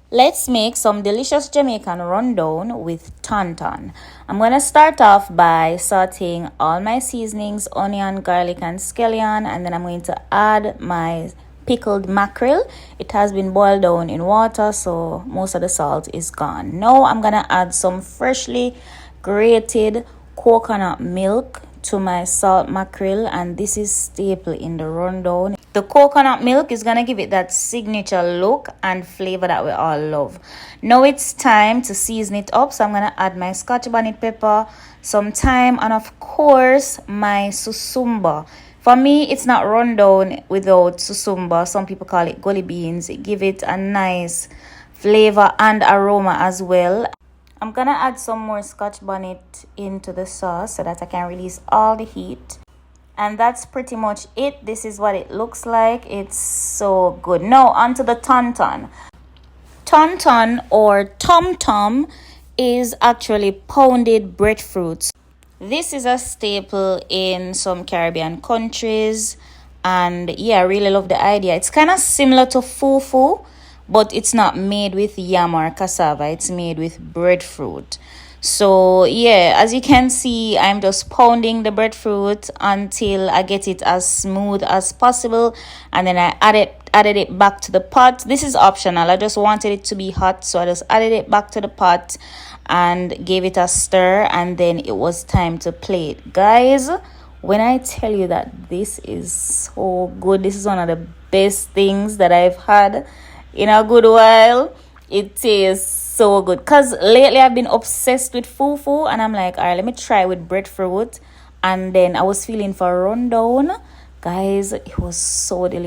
Let's make some delicious Jamaican rundown with tonton. I'm gonna start off by sauteing all my seasonings, onion, garlic, and scallion, and then I'm going to add my pickled mackerel. It has been boiled down in water, so most of the salt is gone. Now I'm gonna add some freshly grated coconut milk to my salt mackerel, and this is staple in the rundown. The coconut milk is gonna give it that signature look and flavor that we all love. Now it's time to season it up, so I'm gonna add my scotch bonnet pepper, some thyme, and of course my susumba. For me, it's not rundown without susumba. Some people call it gully beans. It give it a nice flavor and aroma as well. I'm gonna add some more scotch bonnet into the sauce so that I can release all the heat. And that's pretty much it. This is what it looks like. It's so good. Now onto the tonton. Tonton or tom-tom is actually pounded breadfruits. This is a staple in some Caribbean countries, and yeah, I really love the idea. It's kind of similar to fufu, but it's not made with yam or cassava. It's made with breadfruit. So yeah, as you can see, I'm just pounding the breadfruit until I get it as smooth as possible, and then I added it back to the pot. This is optional. I just wanted it to be hot, so I just added it back to the pot and gave it a stir, and then it was time to plate. Guys, when I tell you that this is so good, this is one of the best things that I've had in a good while. It tastes so good, because lately I've been obsessed with fufu, and I'm like, all right, let me try with breadfruit. And then I was feeling for rundown. Guys, it was so delicious.